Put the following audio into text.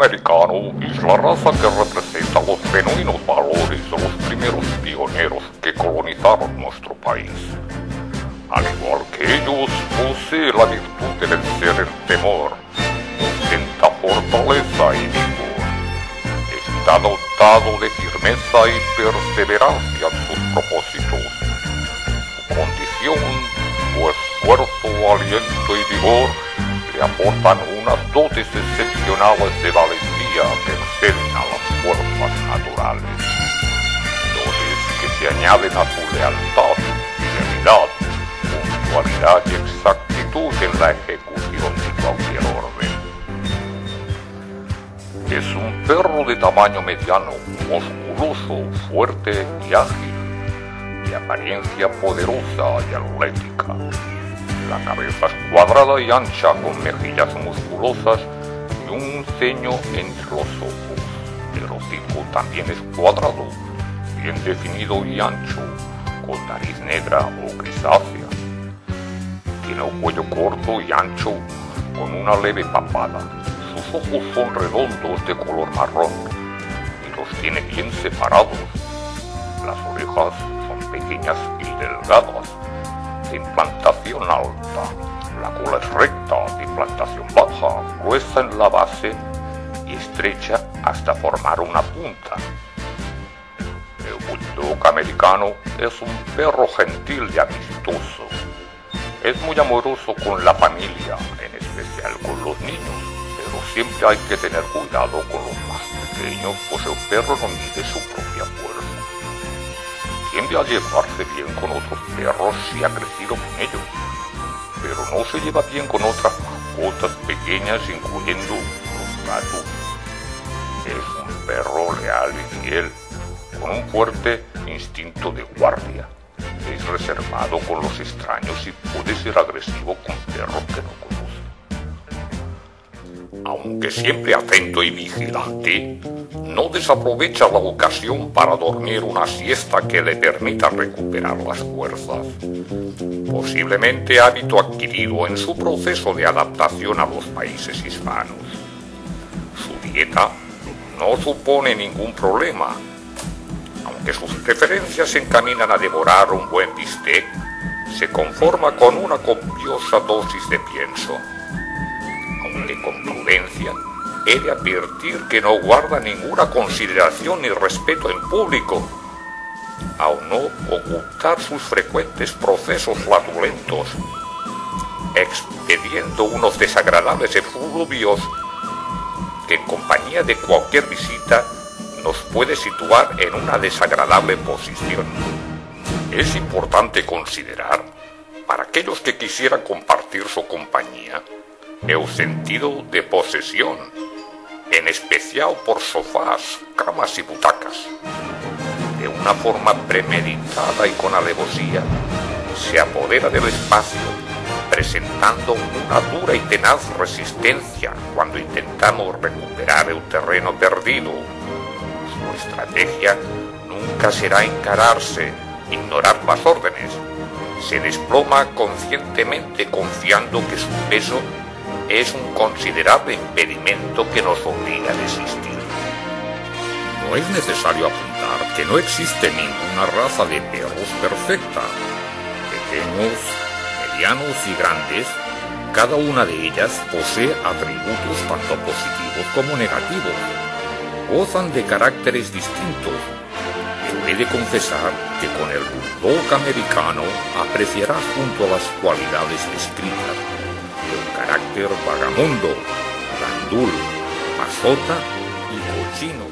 americano es la raza que representa los genuinos valores de los primeros pioneros que colonizaron nuestro país. Al igual que ellos, posee la virtud de vencer el temor, ostenta fortaleza y vigor. Está dotado de firmeza y perseverancia en sus propósitos. Su condición, su esfuerzo, aliento y vigor le aportan unas dotes excepcionales de valentía que exceden a las fuerzas naturales. Dotes que se añaden a su lealtad, fidelidad, puntualidad y exactitud en la ejecución de cualquier orden. Es un perro de tamaño mediano, musculoso, fuerte y ágil, de apariencia poderosa y atlética. La cabeza es cuadrada y ancha, con mejillas musculosas y un ceño entre los ojos. El hocico también es cuadrado, bien definido y ancho, con nariz negra o grisácea. Tiene un cuello corto y ancho, con una leve papada. Sus ojos son redondos de color marrón y los tiene bien separados. Las orejas son pequeñas y delgadas, de implantación alta. La cola es recta, de implantación baja, gruesa en la base y estrecha hasta formar una punta. El bulldog americano es un perro gentil y amistoso. Es muy amoroso con la familia, en especial con los niños, pero siempre hay que tener cuidado con los más pequeños, pues el perro no mide su propia fuerza. Tiende a llevarse bien con otros perros si ha crecido con ellos, pero no se lleva bien con otras mascotas pequeñas, incluyendo los gatos. Es un perro leal y fiel, con un fuerte instinto de guardia. Es reservado con los extraños y puede ser agresivo con perros que no conoce. Aunque siempre atento y vigilante, no desaprovecha la ocasión para dormir una siesta que le permita recuperar las fuerzas. Posiblemente hábito adquirido en su proceso de adaptación a los países hispanos. Su dieta no supone ningún problema. Aunque sus preferencias se encaminan a devorar un buen bistec, se conforma con una copiosa dosis de pienso. Aunque con prudencia, he de advertir que no guarda ninguna consideración ni respeto en público, aun no ocultar sus frecuentes procesos flatulentos, expediendo unos desagradables efluvios que en compañía de cualquier visita nos puede situar en una desagradable posición. Es importante considerar, para aquellos que quisieran compartir su compañía, el sentido de posesión, en especial por sofás, camas y butacas. De una forma premeditada y con alevosía, se apodera del espacio, presentando una dura y tenaz resistencia cuando intentamos recuperar el terreno perdido. Su estrategia nunca será encararse, ignorar las órdenes. Se desploma conscientemente confiando que su peso es un considerable impedimento que nos obliga a desistir. No es necesario apuntar que no existe ninguna raza de perros perfecta. Pequeños, medianos y grandes, cada una de ellas posee atributos tanto positivos como negativos. Gozan de caracteres distintos. Yo he de confesar que con el bulldog americano apreciarás junto a las cualidades descritas el carácter vagamundo, gandul, pasota y cochino.